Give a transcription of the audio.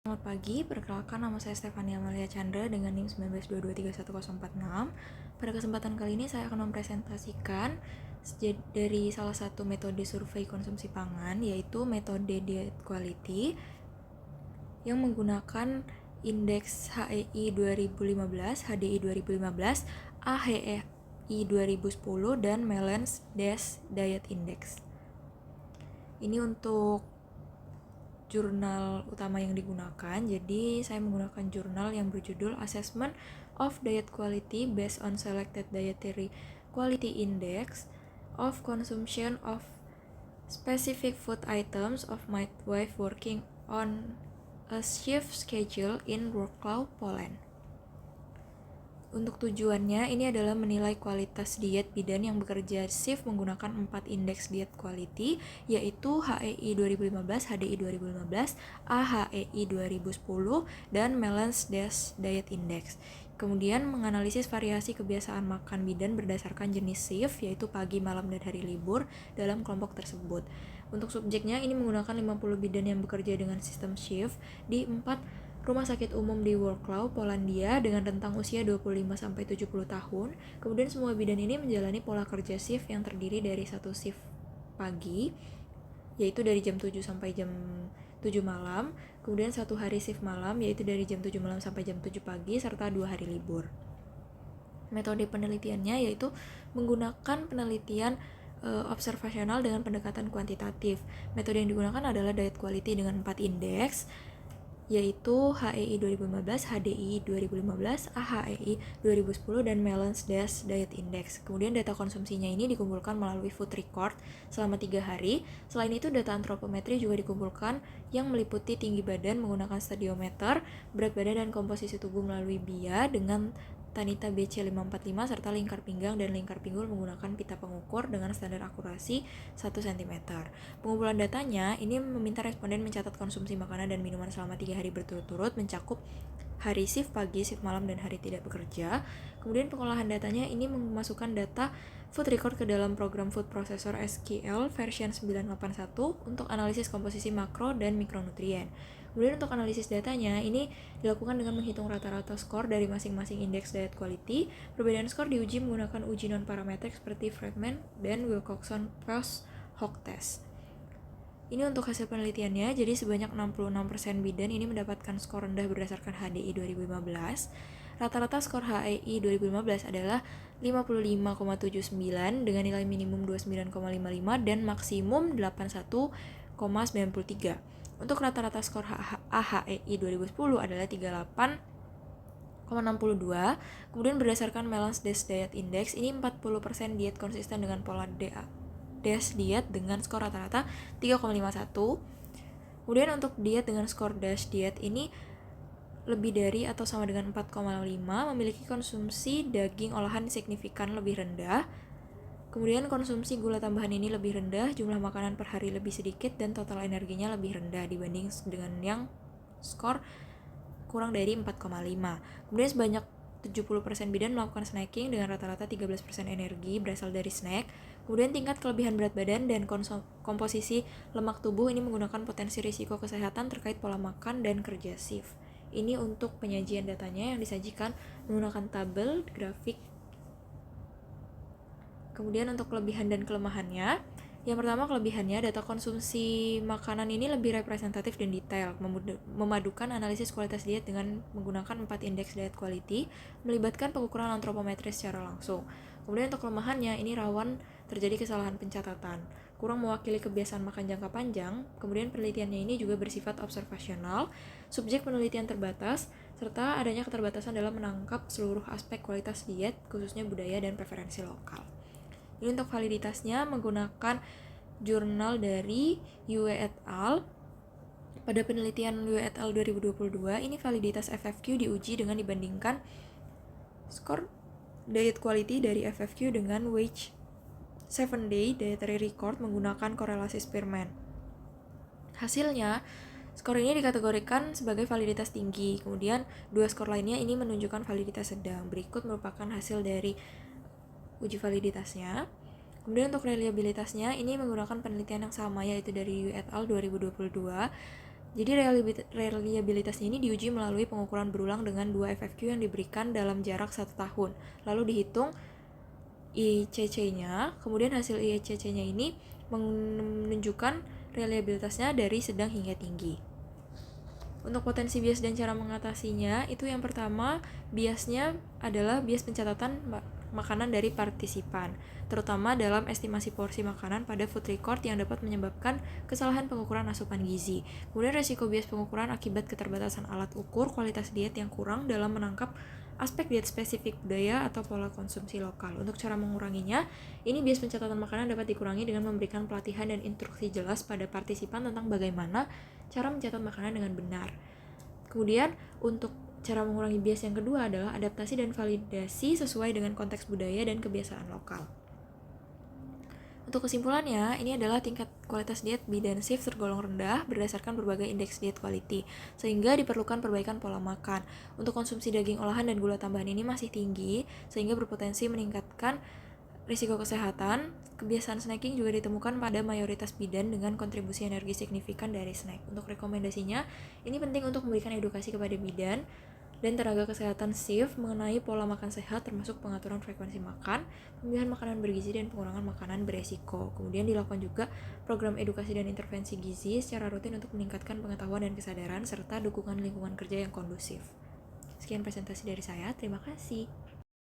Selamat pagi, perkenalkan nama saya Stefania Amalia Chandra dengan NIM 1922311046. Pada kesempatan kali ini saya akan mempresentasikan dari salah satu metode survei konsumsi pangan, yaitu metode diet quality yang menggunakan indeks HEI 2015, HDI 2015, AHEI 2010, dan Mellence Diet Index. Ini untuk jurnal utama yang digunakan. Jadi saya menggunakan jurnal yang berjudul Assessment of Diet Quality Based on Selected Dietary Quality Index of Consumption of Specific Food Items of Midwife Working on a Shift Schedule in Wrocław, Poland. Untuk tujuannya, ini adalah menilai kualitas diet bidan yang bekerja shift menggunakan 4 indeks diet quality, yaitu HEI 2015, HDI 2015, AHEI 2010, dan Mellence Diet Index. Kemudian menganalisis variasi kebiasaan makan bidan berdasarkan jenis shift, yaitu pagi, malam, dan hari libur dalam kelompok tersebut. Untuk subjeknya, ini menggunakan 50 bidan yang bekerja dengan sistem shift di 4 rumah sakit umum di Wrocław, Polandia dengan rentang usia 25-70 tahun. Kemudian semua bidan ini menjalani pola kerja shift yang terdiri dari satu shift pagi, yaitu dari jam 7 sampai jam 7 malam. Kemudian satu hari shift malam, yaitu dari jam 7 malam sampai jam 7 pagi, serta 2 hari libur. Metode penelitiannya yaitu menggunakan penelitian observasional dengan pendekatan kuantitatif. Metode yang digunakan adalah diet quality dengan 4 indeks, yaitu HEI 2015, HDI 2015, AHEI 2010, dan Mellence Diet Index. Kemudian data konsumsinya ini dikumpulkan melalui food record selama 3 hari. Selain itu, data antropometri juga dikumpulkan yang meliputi tinggi badan menggunakan stadiometer, berat badan dan komposisi tubuh melalui BIA dengan Tanita BC 545 serta lingkar pinggang dan lingkar pinggul menggunakan pita pengukur dengan standar akurasi 1 cm. Pengumpulan datanya ini meminta responden mencatat konsumsi makanan dan minuman selama 3 hari berturut-turut mencakup hari shift pagi, shift malam, dan hari tidak bekerja. Kemudian pengolahan datanya ini memasukkan data food record ke dalam program food processor SQL version 981 untuk analisis komposisi makro dan mikronutrien. Kemudian untuk analisis datanya, ini dilakukan dengan menghitung rata-rata skor dari masing-masing indeks diet quality. Perbedaan skor diuji menggunakan uji non-parametrik seperti Friedman dan Wilcoxon-Post-Hoc test. Ini untuk hasil penelitiannya, jadi sebanyak 66% bidan ini mendapatkan skor rendah berdasarkan HDI 2015. Rata-rata skor HEI 2015 adalah 55,79 dengan nilai minimum 29,55 dan maksimum 81,93. Untuk rata-rata skor AHEI 2010 adalah 38,62. Kemudian berdasarkan Mellence Diet Index, ini 40% diet konsisten dengan pola diet dengan skor rata-rata 3,51. Kemudian untuk diet dengan skor diet ini lebih dari atau sama dengan 4,5, memiliki konsumsi daging olahan signifikan lebih rendah. Kemudian konsumsi gula tambahan ini lebih rendah, jumlah makanan per hari lebih sedikit, dan total energinya lebih rendah dibanding dengan yang skor kurang dari 4,5. Kemudian sebanyak 70% bidan melakukan snacking dengan rata-rata 13% energi berasal dari snack. Kemudian tingkat kelebihan berat badan dan komposisi lemak tubuh ini menggunakan potensi risiko kesehatan terkait pola makan dan kerja shift. Ini untuk penyajian datanya yang disajikan menggunakan tabel, grafik. Kemudian untuk kelebihan dan kelemahannya, yang pertama kelebihannya, data konsumsi makanan ini lebih representatif dan detail, memadukan analisis kualitas diet dengan menggunakan 4 indeks diet quality, melibatkan pengukuran antropometris secara langsung. Kemudian untuk kelemahannya, ini rawan terjadi kesalahan pencatatan, kurang mewakili kebiasaan makan jangka panjang. Kemudian penelitiannya ini juga bersifat observasional, subjek penelitian terbatas, serta adanya keterbatasan dalam menangkap seluruh aspek kualitas diet, khususnya budaya dan preferensi lokal. Ini untuk validitasnya menggunakan jurnal dari Yue et al. Pada penelitian Yue et al. 2022, ini validitas FFQ diuji dengan dibandingkan skor diet quality dari FFQ dengan Wage 7-day dietary record menggunakan korelasi Spearman. Hasilnya, skor ini dikategorikan sebagai validitas tinggi. Kemudian, 2 skor lainnya ini menunjukkan validitas sedang. Berikut merupakan hasil dari uji validitasnya. Kemudian untuk reliabilitasnya ini menggunakan penelitian yang sama, yaitu dari Yu et al. 2022 Jadi reliabilitasnya ini diuji melalui pengukuran berulang dengan 2 FFQ yang diberikan dalam jarak 1 tahun. Lalu dihitung ICC-nya, kemudian hasil ICC-nya ini menunjukkan reliabilitasnya dari sedang hingga tinggi. Untuk potensi bias dan cara mengatasinya, itu yang pertama, biasnya adalah bias pencatatan makanan dari partisipan, terutama dalam estimasi porsi makanan pada food record yang dapat menyebabkan kesalahan pengukuran asupan gizi. Kemudian resiko bias pengukuran akibat keterbatasan alat ukur, kualitas diet yang kurang dalam menangkap aspek diet spesifik budaya atau pola konsumsi lokal. Untuk cara menguranginya, ini bias pencatatan makanan dapat dikurangi dengan memberikan pelatihan dan instruksi jelas pada partisipan tentang bagaimana cara mencatat makanan dengan benar. Kemudian, untuk cara mengurangi bias yang kedua adalah adaptasi dan validasi sesuai dengan konteks budaya dan kebiasaan lokal. Untuk kesimpulannya, ini adalah tingkat kualitas diet bidan SIF tergolong rendah berdasarkan berbagai indeks diet quality, sehingga diperlukan perbaikan pola makan. Untuk konsumsi daging olahan dan gula tambahan ini masih tinggi, sehingga berpotensi meningkatkan risiko kesehatan. Kebiasaan snacking juga ditemukan pada mayoritas bidan dengan kontribusi energi signifikan dari snack. Untuk rekomendasinya, ini penting untuk memberikan edukasi kepada bidan dan tenaga kesehatan SIF mengenai pola makan sehat termasuk pengaturan frekuensi makan, pemilihan makanan bergizi, dan pengurangan makanan beresiko. Kemudian dilakukan juga program edukasi dan intervensi gizi secara rutin untuk meningkatkan pengetahuan dan kesadaran serta dukungan lingkungan kerja yang kondusif. Sekian presentasi dari saya, terima kasih.